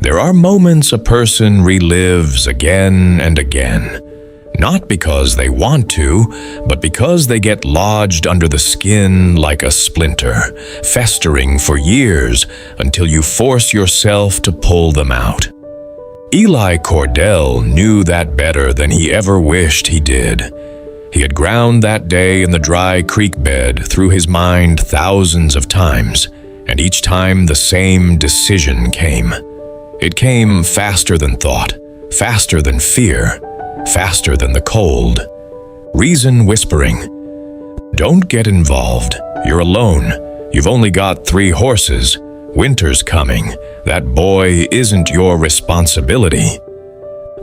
There are moments a person relives again and again, not because they want to, but because they get lodged under the skin like a splinter, festering for years until you force yourself to pull them out. Eli Cordell knew that better than he ever wished he did. He had ground that day in the dry creek bed through his mind thousands of times, and each time the same decision came. It came faster than thought, faster than fear, faster than the cold. Reason whispering, "Don't get involved. You're alone. You've only got 3 horses. Winter's coming. That boy isn't your responsibility."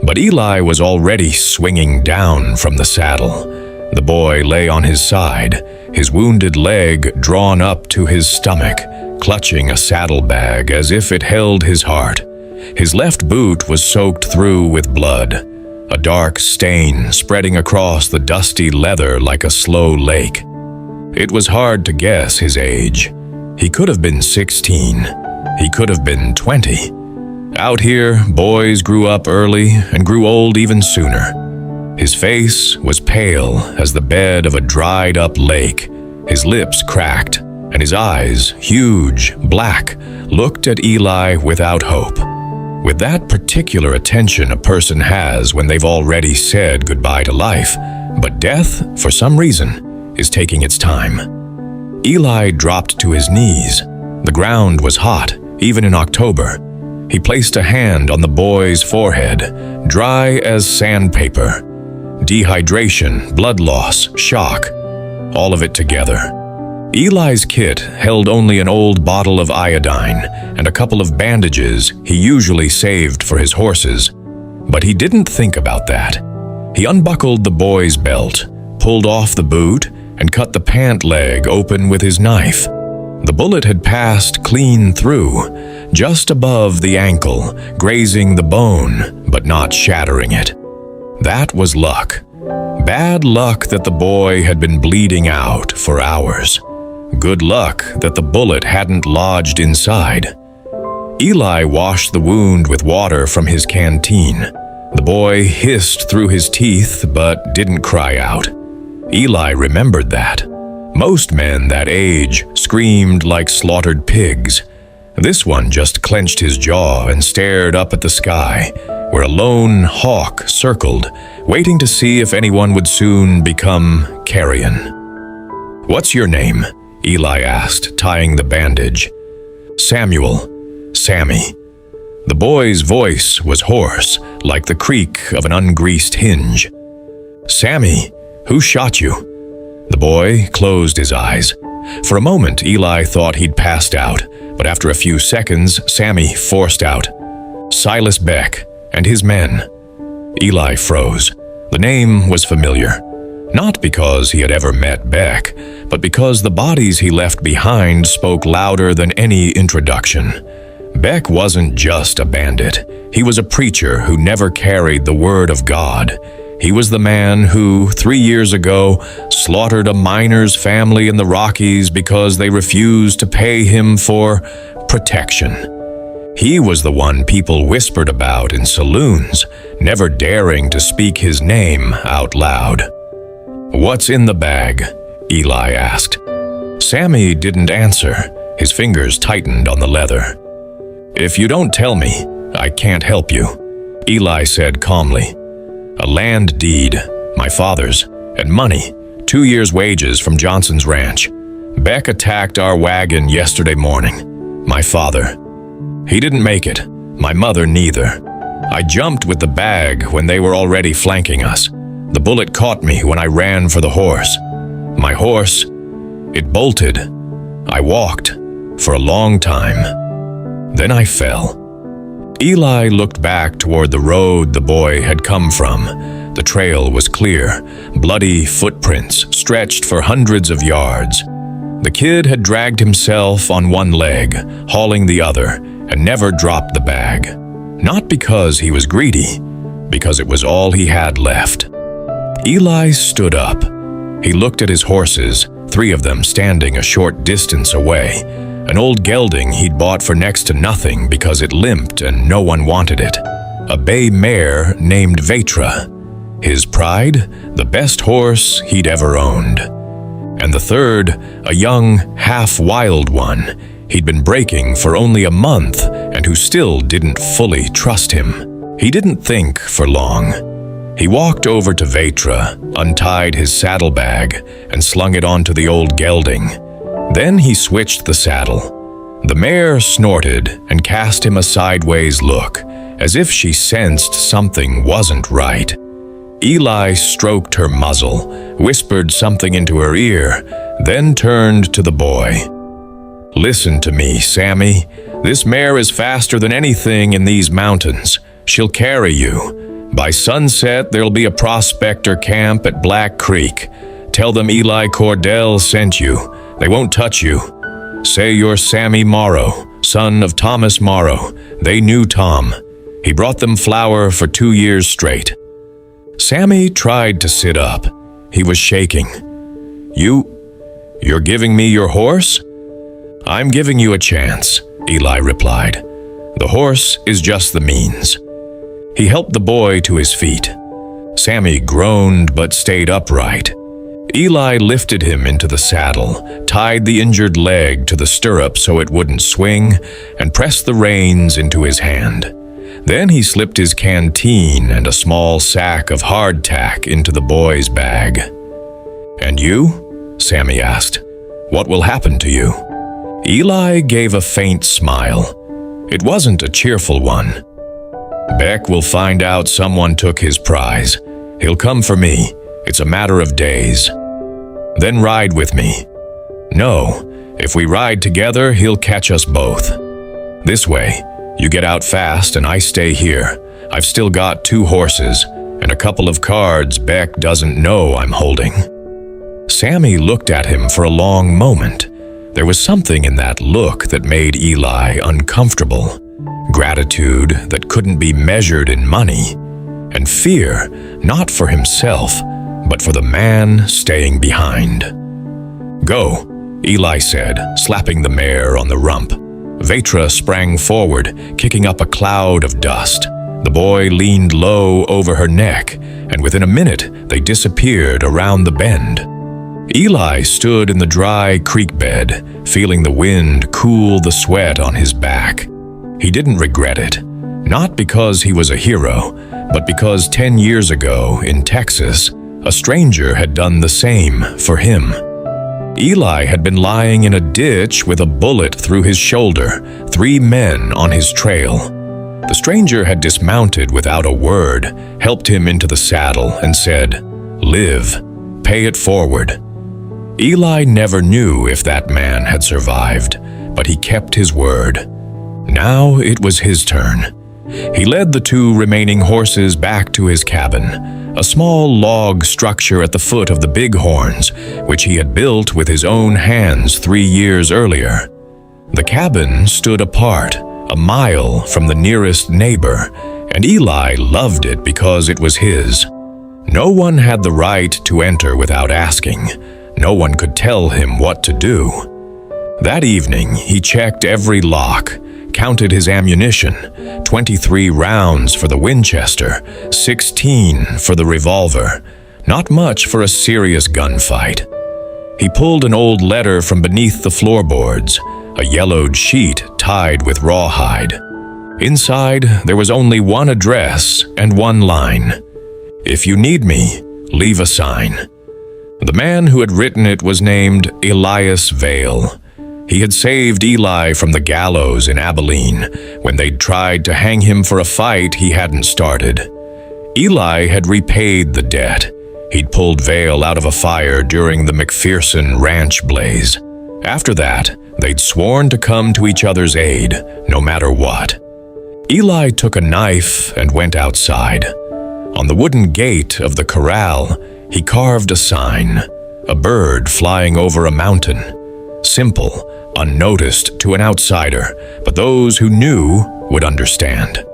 But Eli was already swinging down from the saddle. The boy lay on his side, his wounded leg drawn up to his stomach, clutching a saddlebag as if it held his heart. His left boot was soaked through with blood, a dark stain spreading across the dusty leather like a slow lake. It was hard to guess his age. He could have been 16. He could have been 20. Out here, boys grew up early and grew old even sooner. His face was pale as the bed of a dried-up lake. His lips cracked, and his eyes, huge, black, looked at Eli without hope. With that particular attention a person has when they've already said goodbye to life, but death, for some reason, is taking its time. Eli dropped to his knees. The ground was hot, even in October. He placed a hand on the boy's forehead, dry as sandpaper. Dehydration, blood loss, shock, all of it together. Eli's kit held only an old bottle of iodine and a couple of bandages he usually saved for his horses. But he didn't think about that. He unbuckled the boy's belt, pulled off the boot, and cut the pant leg open with his knife. The bullet had passed clean through, just above the ankle, grazing the bone, but not shattering it. That was luck. Bad luck that the boy had been bleeding out for hours. Good luck that the bullet hadn't lodged inside. Eli washed the wound with water from his canteen. The boy hissed through his teeth but didn't cry out. Eli remembered that. Most men that age screamed like slaughtered pigs. This one just clenched his jaw and stared up at the sky, where a lone hawk circled, waiting to see if anyone would soon become carrion. "What's your name?" Eli asked, tying the bandage. "Samuel. Sammy." The boy's voice was hoarse, like the creak of an ungreased hinge. "Sammy, who shot you?" The boy closed his eyes. For a moment, Eli thought he'd passed out, but after a few seconds, Sammy forced out, "Silas Beck and his men." Eli froze. The name was familiar. Not because he had ever met Beck, but because the bodies he left behind spoke louder than any introduction. Beck wasn't just a bandit. He was a preacher who never carried the word of God. He was the man who, 3 years ago, slaughtered a miner's family in the Rockies because they refused to pay him for protection. He was the one people whispered about in saloons, never daring to speak his name out loud. "What's in the bag?" Eli asked. Sammy didn't answer. His fingers tightened on the leather. "If you don't tell me, I can't help you," Eli said calmly. "A land deed, my father's, and money, 2 years' wages from Johnson's ranch. Beck attacked our wagon yesterday morning. My father. He didn't make it. My mother neither. I jumped with the bag when they were already flanking us. The bullet caught me when I ran for the horse. My horse, it bolted. I walked for a long time. Then I fell." Eli looked back toward the road the boy had come from. The trail was clear. Bloody footprints stretched for hundreds of yards. The kid had dragged himself on one leg, hauling the other, and never dropped the bag. Not because he was greedy, because it was all he had left. Eli stood up. He looked at his horses, 3 of them standing a short distance away, an old gelding he'd bought for next to nothing because it limped and no one wanted it. A bay mare named Vetra. His pride, the best horse he'd ever owned. And the third, a young, half-wild one he'd been breaking for only a month and who still didn't fully trust him. He didn't think for long. He walked over to Vetra, untied his saddlebag, and slung it onto the old gelding. Then he switched the saddle. The mare snorted and cast him a sideways look, as if she sensed something wasn't right. Eli stroked her muzzle, whispered something into her ear, then turned to the boy. "Listen to me, Sammy. This mare is faster than anything in these mountains. She'll carry you. By sunset, there'll be a prospector camp at Black Creek. Tell them Eli Cordell sent you. They won't touch you. Say you're Sammy Morrow, son of Thomas Morrow. They knew Tom. He brought them flour for 2 years straight." Sammy tried to sit up. He was shaking. You're giving me your horse?" "I'm giving you a chance," Eli replied. "The horse is just the means." He helped the boy to his feet. Sammy groaned but stayed upright. Eli lifted him into the saddle, tied the injured leg to the stirrup so it wouldn't swing, and pressed the reins into his hand. Then he slipped his canteen and a small sack of hardtack into the boy's bag. "And you?" Sammy asked. "What will happen to you?" Eli gave a faint smile. It wasn't a cheerful one. "Beck will find out someone took his prize. He'll come for me. It's a matter of days. Then ride with me." "No, if we ride together, he'll catch us both. This way, you get out fast and I stay here. I've still got 2 horses and a couple of cards Beck doesn't know I'm holding." Sammy looked at him for a long moment. There was something in that look that made Eli uncomfortable. Gratitude that couldn't be measured in money, and fear, not for himself, but for the man staying behind. "Go," Eli said, slapping the mare on the rump. Vetra sprang forward, kicking up a cloud of dust. The boy leaned low over her neck, and within a minute they disappeared around the bend. Eli stood in the dry creek bed, feeling the wind cool the sweat on his back. He didn't regret it, not because he was a hero, but because 10 years ago in Texas, a stranger had done the same for him. Eli had been lying in a ditch with a bullet through his shoulder, 3 men on his trail. The stranger had dismounted without a word, helped him into the saddle, and said, "Live, pay it forward." Eli never knew if that man had survived, but he kept his word. Now it was his turn. He led the 2 remaining horses back to his cabin, a small log structure at the foot of the Bighorns, which he had built with his own hands 3 years earlier. The cabin stood apart, a mile from the nearest neighbor, and Eli loved it because it was his. No one had the right to enter without asking. No one could tell him what to do. That evening, he checked every lock, counted his ammunition, 23 rounds for the Winchester, 16 for the revolver. Not much for a serious gunfight. He pulled an old letter from beneath the floorboards, a yellowed sheet tied with rawhide. Inside, there was only one address and one line. "If you need me, leave a sign." The man who had written it was named Elias Vale. He had saved Eli from the gallows in Abilene when they'd tried to hang him for a fight he hadn't started. Eli had repaid the debt. He'd pulled Vale out of a fire during the McPherson ranch blaze. After that, they'd sworn to come to each other's aid, no matter what. Eli took a knife and went outside. On the wooden gate of the corral, he carved a sign, a bird flying over a mountain. Simple, unnoticed to an outsider, but those who knew would understand.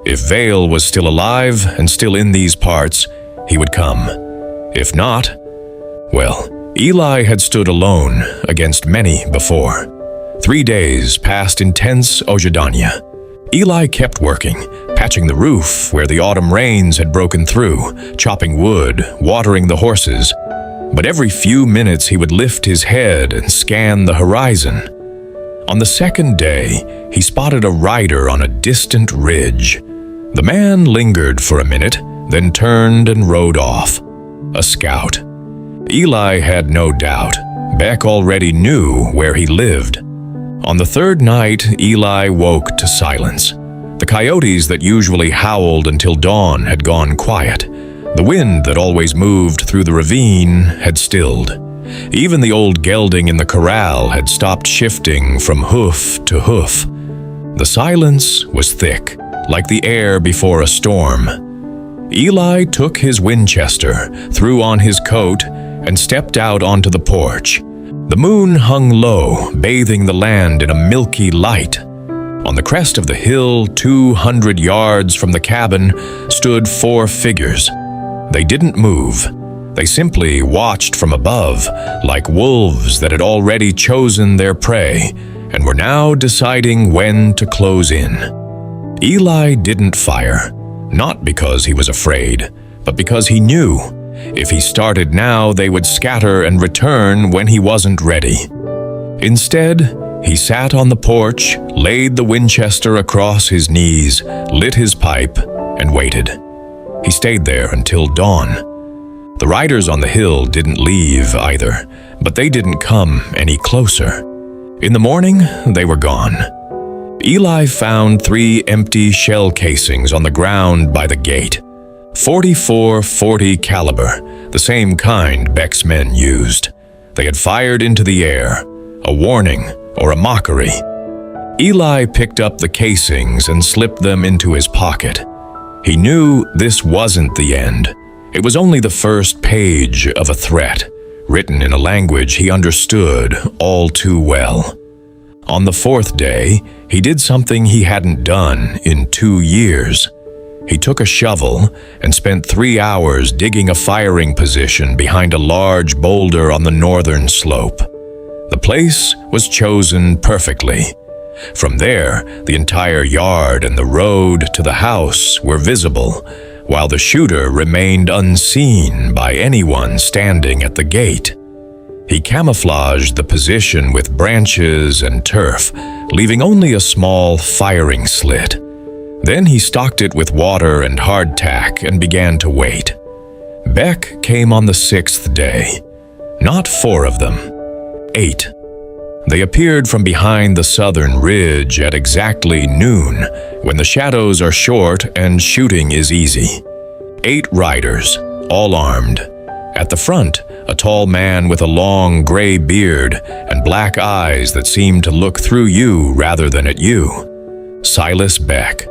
If Vale was still alive and still in these parts, he would come. If not, well, Eli had stood alone against many before. 3 days passed in tense ojadania. Eli kept working, patching the roof where the autumn rains had broken through, chopping wood, watering the horses. But every few minutes he would lift his head and scan the horizon. On the second day, he spotted a rider on a distant ridge. The man lingered for a minute, then turned and rode off. A scout. Eli had no doubt. Beck already knew where he lived. On the third night, Eli woke to silence. The coyotes that usually howled until dawn had gone quiet. The wind that always moved through the ravine had stilled. Even the old gelding in the corral had stopped shifting from hoof to hoof. The silence was thick, like the air before a storm. Eli took his Winchester, threw on his coat, and stepped out onto the porch. The moon hung low, bathing the land in a milky light. On the crest of the hill, 200 yards from the cabin, stood 4 figures. They didn't move. They simply watched from above, like wolves that had already chosen their prey and were now deciding when to close in. Eli didn't fire, not because he was afraid, but because he knew. If he started now, they would scatter and return when he wasn't ready. Instead, he sat on the porch, laid the Winchester across his knees, lit his pipe, and waited. He stayed there until dawn. The riders on the hill didn't leave either, but they didn't come any closer. In the morning, they were gone. Eli found 3 empty shell casings on the ground by the gate. 44-40 caliber, the same kind Beck's men used. They had fired into the air, a warning or a mockery. Eli picked up the casings and slipped them into his pocket. He knew this wasn't the end. It was only the first page of a threat, written in a language he understood all too well. On the 4th day, he did something he hadn't done in 2 years. He took a shovel and spent 3 hours digging a firing position behind a large boulder on the northern slope. The place was chosen perfectly. From there, the entire yard and the road to the house were visible, while the shooter remained unseen by anyone standing at the gate. He camouflaged the position with branches and turf, leaving only a small firing slit. Then he stocked it with water and hardtack and began to wait. Beck came on the 6th day. Not 4 of them, 8. They appeared from behind the southern ridge at exactly noon, when the shadows are short and shooting is easy. 8 riders, all armed. At the front, a tall man with a long gray beard and black eyes that seemed to look through you rather than at you. Silas Beck.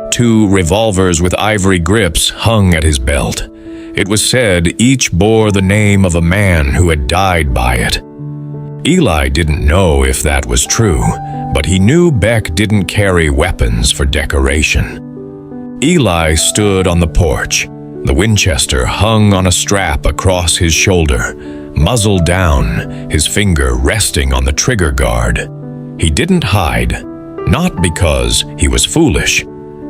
2 revolvers with ivory grips hung at his belt. It was said each bore the name of a man who had died by it. Eli didn't know if that was true, but he knew Beck didn't carry weapons for decoration. Eli stood on the porch. The Winchester hung on a strap across his shoulder, muzzle down, his finger resting on the trigger guard. He didn't hide, not because he was foolish,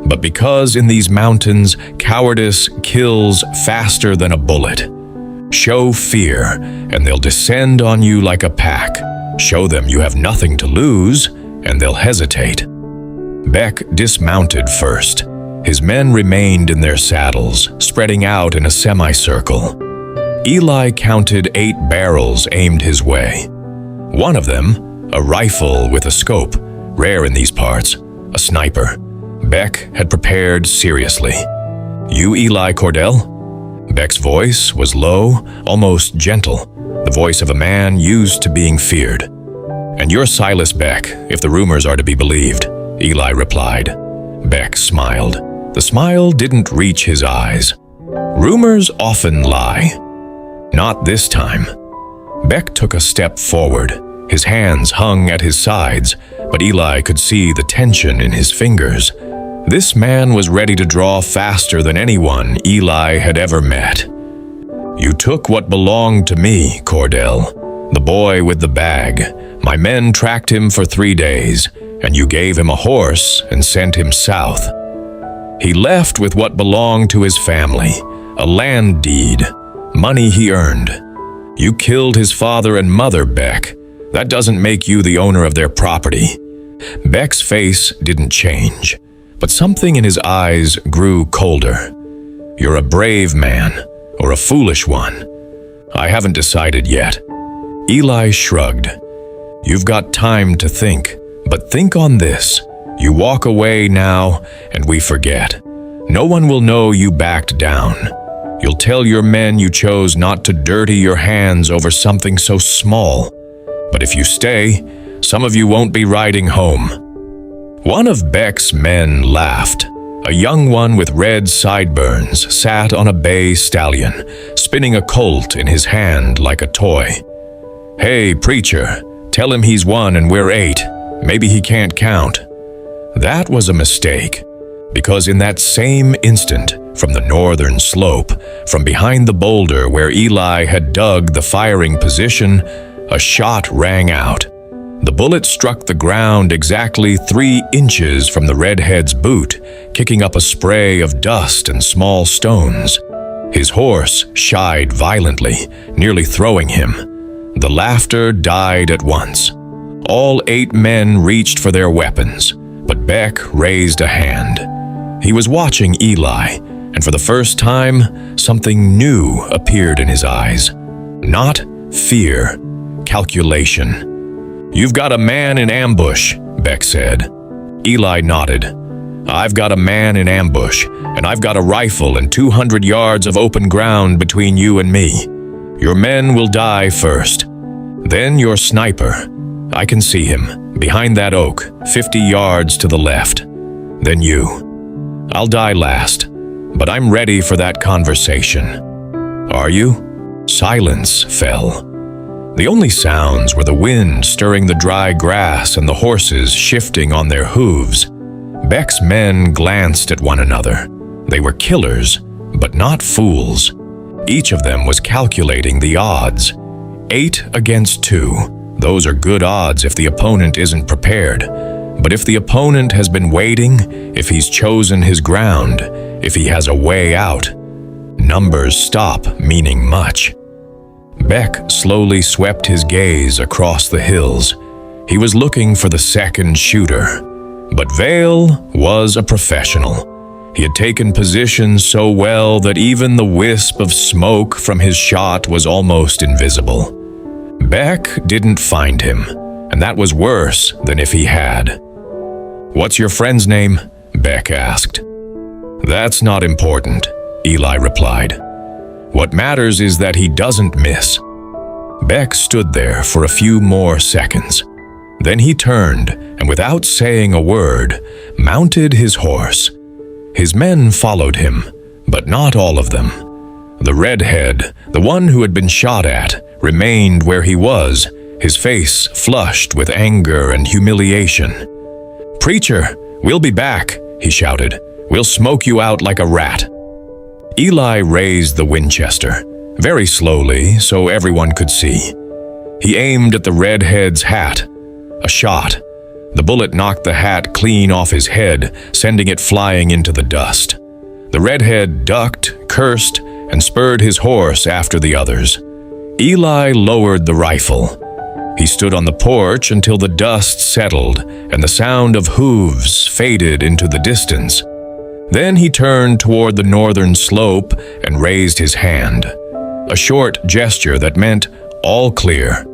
but because in these mountains, cowardice kills faster than a bullet. Show fear, and they'll descend on you like a pack. Show them you have nothing to lose, and they'll hesitate. Beck dismounted first. His men remained in their saddles, spreading out in a semicircle. Eli counted 8 barrels aimed his way. One of them, a rifle with a scope, rare in these parts, a sniper. Beck had prepared seriously. "You Eli Cordell?" Beck's voice was low, almost gentle, the voice of a man used to being feared. "And you're Silas Beck, if the rumors are to be believed," Eli replied. Beck smiled. The smile didn't reach his eyes. Rumors often lie. Not this time. Beck took a step forward. His hands hung at his sides, but Eli could see the tension in his fingers. This man was ready to draw faster than anyone Eli had ever met. "You took what belonged to me, Cordell, the boy with the bag, My men tracked him for 3 days, and you gave him a horse and sent him south. He left with what belonged to his family, a land deed, money he earned. You killed his father and mother, Beck. That doesn't make you the owner of their property." Beck's face didn't change, but something in his eyes grew colder. "You're a brave man, or a foolish one. I haven't decided yet." Eli shrugged. "You've got time to think, but think on this. You walk away now, and we forget. No one will know you backed down. You'll tell your men you chose not to dirty your hands over something so small. But if you stay, some of you won't be riding home." One of Beck's men laughed. A young one with red sideburns sat on a bay stallion, spinning a colt in his hand like a toy. "Hey, preacher, tell him he's 1 and we're 8. Maybe he can't count." That was a mistake, because in that same instant, from the northern slope, from behind the boulder where Eli had dug the firing position, a shot rang out. The bullet struck the ground exactly 3 inches from the redhead's boot, kicking up a spray of dust and small stones. His horse shied violently, nearly throwing him. The laughter died at once. All 8 men reached for their weapons, but Beck raised a hand. He was watching Eli, and for the first time, something new appeared in his eyes. Not fear, calculation. "You've got a man in ambush," Beck said. Eli nodded. "I've got a man in ambush, and I've got a rifle and 200 yards of open ground between you and me. Your men will die first. Then your sniper. I can see him, behind that oak, 50 yards to the left. Then you. I'll die last, but I'm ready for that conversation. Are you?" Silence fell. The only sounds were the wind stirring the dry grass and the horses shifting on their hooves. Beck's men glanced at one another. They were killers, but not fools. Each of them was calculating the odds. 8 against 2. Those are good odds if the opponent isn't prepared. But if the opponent has been waiting, if he's chosen his ground, if he has a way out, numbers stop meaning much. Beck slowly swept his gaze across the hills. He was looking for the second shooter. But Vale was a professional. He had taken position so well that even the wisp of smoke from his shot was almost invisible. Beck didn't find him, and that was worse than if he had. "What's your friend's name?" Beck asked. "That's not important," Eli replied. "What matters is that he doesn't miss." Beck stood there for a few more seconds. Then he turned, and without saying a word, mounted his horse. His men followed him, but not all of them. The redhead, the one who had been shot at, remained where he was, his face flushed with anger and humiliation. "Preacher, we'll be back," he shouted. "We'll smoke you out like a rat." Eli raised the Winchester, very slowly so everyone could see. He aimed at the redhead's hat. A shot. The bullet knocked the hat clean off his head, sending it flying into the dust. The redhead ducked, cursed, and spurred his horse after the others. Eli lowered the rifle. He stood on the porch until the dust settled and the sound of hooves faded into the distance. Then he turned toward the northern slope and raised his hand, a short gesture that meant all clear.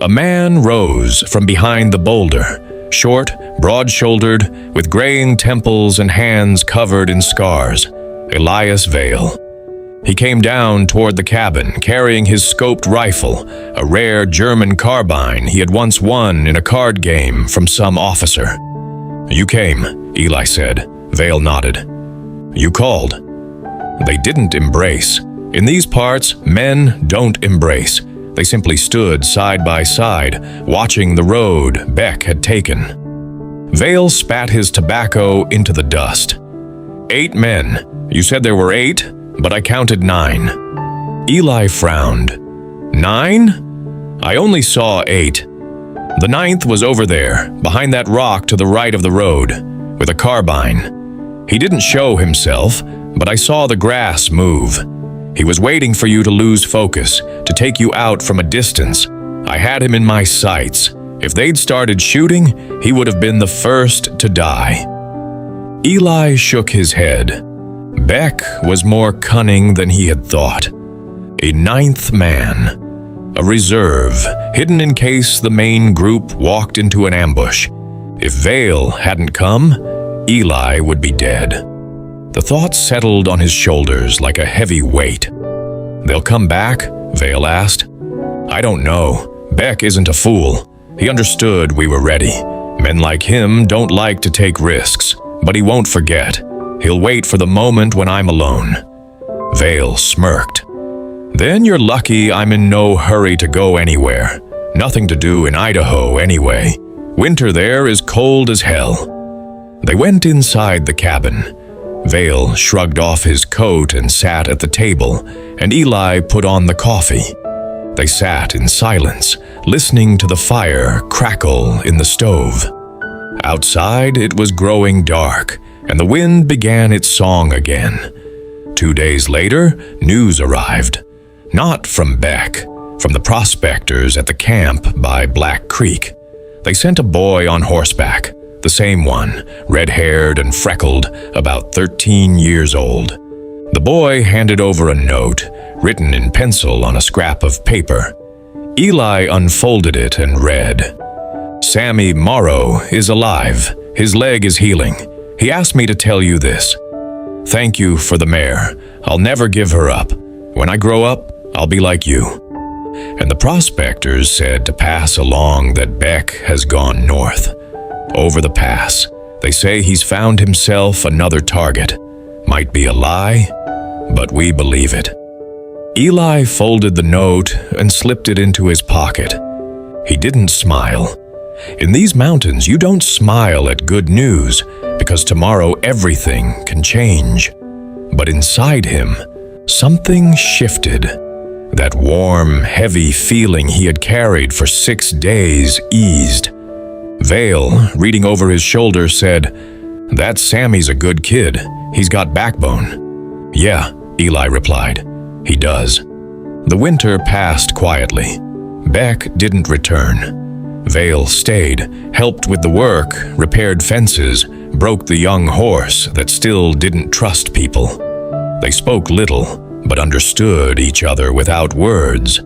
A man rose from behind the boulder, short, broad-shouldered, with graying temples and hands covered in scars. Elias Vale. He came down toward the cabin, carrying his scoped rifle, a rare German carbine he had once won in a card game from some officer. "You came," Eli said. Vale nodded. "You called." They didn't embrace. In these parts, men don't embrace. They simply stood side by side, watching the road Beck had taken. Vale spat his tobacco into the dust. "8 men. You said there were 8, but I counted 9. Eli frowned. 9? I only saw 8. The ninth was over there, behind that rock to the right of the road, with a carbine. He didn't show himself, but I saw the grass move. He was waiting for you to lose focus, to take you out from a distance. I had him in my sights. If they'd started shooting, he would have been the first to die. Eli shook his head. Beck was more cunning than he had thought. A ninth man. A reserve, hidden in case the main group walked into an ambush. If Vale hadn't come, Eli would be dead. The thought settled on his shoulders like a heavy weight. "They'll come back?" Vale asked. "I don't know. Beck isn't a fool. He understood we were ready. Men like him don't like to take risks, but he won't forget. He'll wait for the moment when I'm alone." Vale smirked. "Then you're lucky I'm in no hurry to go anywhere. Nothing to do in Idaho anyway. Winter there is cold as hell." They went inside the cabin. Vale shrugged off his coat and sat at the table, and Eli put on the coffee. They sat in silence, listening to the fire crackle in the stove. Outside it was growing dark, and the wind began its song again. 2 days later, news arrived. Not from Beck, from the prospectors at the camp by Black Creek. They sent a boy on horseback, the same one, red-haired and freckled, about 13 years old. The boy handed over a note, written in pencil on a scrap of paper. Eli unfolded it and read, "Sammy Morrow is alive. His leg is healing. He asked me to tell you this. Thank you for the mare. I'll never give her up. When I grow up, I'll be like you." And the prospectors said to pass along that Beck has gone north. Over the pass, they say he's found himself another target. Might be a lie, but we believe it. Eli folded the note and slipped it into his pocket. He didn't smile. In these mountains, you don't smile at good news, because tomorrow everything can change. But inside him, something shifted. That warm, heavy feeling he had carried for 6 days eased. Vale, reading over his shoulder, said, "That Sammy's a good kid. He's got backbone." "Yeah," Eli replied. "He does." The winter passed quietly. Beck didn't return. Vale stayed, helped with the work, repaired fences, broke the young horse that still didn't trust people. They spoke little, but understood each other without words.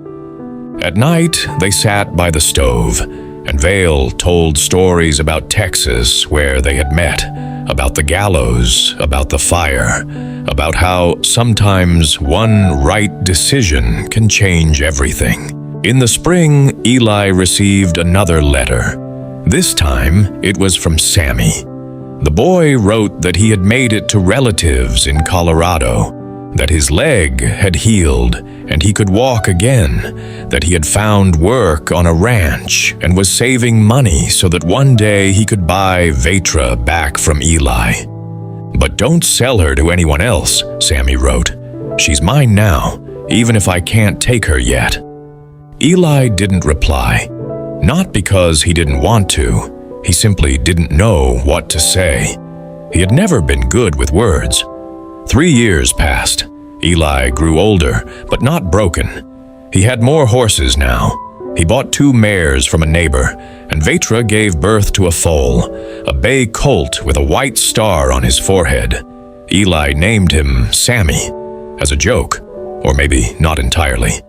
At night, they sat by the stove, and Vale told stories about Texas where they had met, about the gallows, about the fire, about how sometimes one right decision can change everything. In the spring, Eli received another letter. This time, it was from Sammy. The boy wrote that he had made it to relatives in Colorado, that his leg had healed and he could walk again, that he had found work on a ranch and was saving money so that one day he could buy Vetra back from Eli. "But don't sell her to anyone else," Sammy wrote. "She's mine now, even if I can't take her yet." Eli didn't reply, not because he didn't want to. He simply didn't know what to say. He had never been good with words. 3 years passed. Eli grew older, but not broken. He had more horses now. He bought 2 mares from a neighbor, and Vetra gave birth to a foal, a bay colt with a white star on his forehead. Eli named him Sammy, as a joke, or maybe not entirely.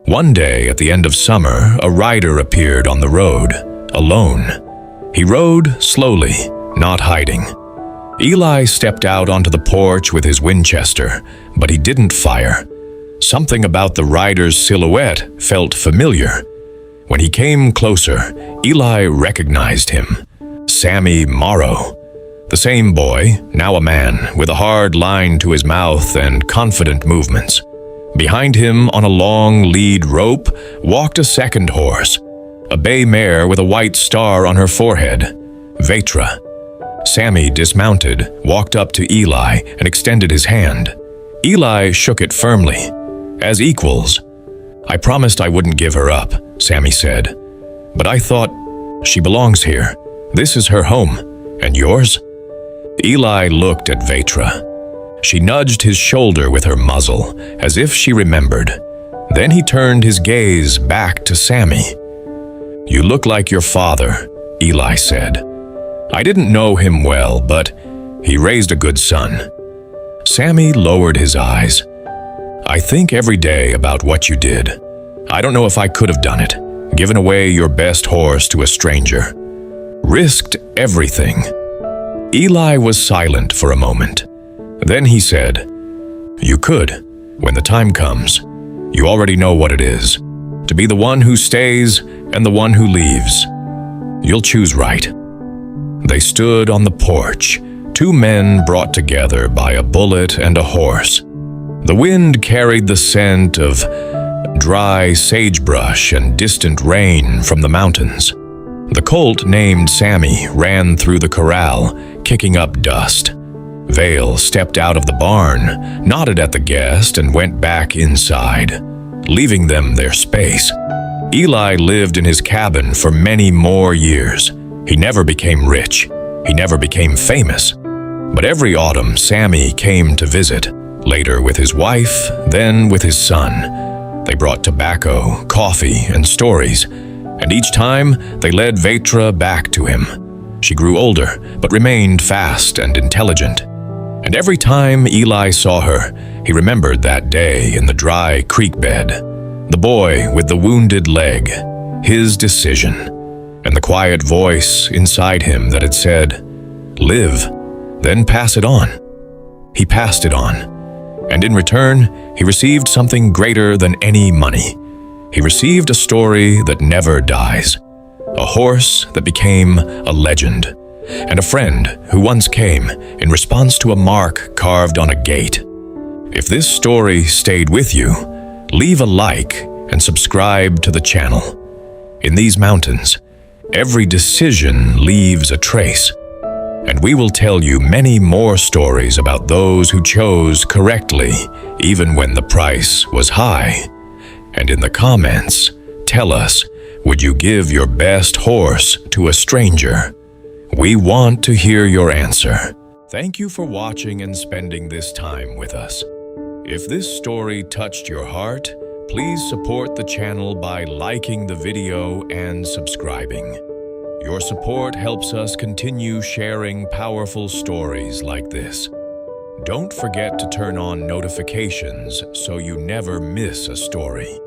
One day at the end of summer, a rider appeared on the road, alone. He rode slowly, not hiding. Eli stepped out onto the porch with his Winchester, but he didn't fire. Something about the rider's silhouette felt familiar. When he came closer, Eli recognized him. Sammy Morrow. The same boy, now a man, with a hard line to his mouth and confident movements. Behind him, on a long lead rope, walked a second horse, a bay mare with a white star on her forehead, Vetra. Sammy dismounted, walked up to Eli, and extended his hand. Eli shook it firmly, as equals. "I promised I wouldn't give her up," Sammy said. "But I thought She belongs here. This is her home. And yours? Eli looked at Vetra. She nudged his shoulder with her muzzle, as if she remembered. Then he turned his gaze back to Sammy. "You look like your father," Eli said. "I didn't know him well, but he raised a good son." Sammy lowered his eyes. "I think every day about what you did. I don't know if I could have done it, given away your best horse to a stranger. Risked everything." Eli was silent for a moment. Then he said, "You could, when the time comes. You already know what it is, to be the one who stays and the one who leaves. You'll choose right." They stood on the porch, two men brought together by a bullet and a horse. The wind carried the scent of dry sagebrush and distant rain from the mountains. The colt named Sammy ran through the corral, kicking up dust. Vale stepped out of the barn, nodded at the guest, and went back inside, leaving them their space. Eli lived in his cabin for many more years. He never became rich. He never became famous. But every autumn, Sammy came to visit, later with his wife, then with his son. They brought tobacco, coffee, and stories, and each time they led Vetra back to him. She grew older, but remained fast and intelligent. And every time Eli saw her, he remembered that day in the dry creek bed, the boy with the wounded leg, his decision, and the quiet voice inside him that had said, "Live, then pass it on." He passed it on, and in return, he received something greater than any money. He received a story that never dies, a horse that became a legend, and a friend who once came in response to a mark carved on a gate. If this story stayed with you, leave a like and subscribe to the channel. In these mountains, every decision leaves a trace, and we will tell you many more stories about those who chose correctly, even when the price was high. And in the comments, tell us, would you give your best horse to a stranger? We want to hear your answer. Thank you for watching and spending this time with us. If this story touched your heart, please support the channel by liking the video and subscribing. Your support helps us continue sharing powerful stories like this. Don't forget to turn on notifications so you never miss a story.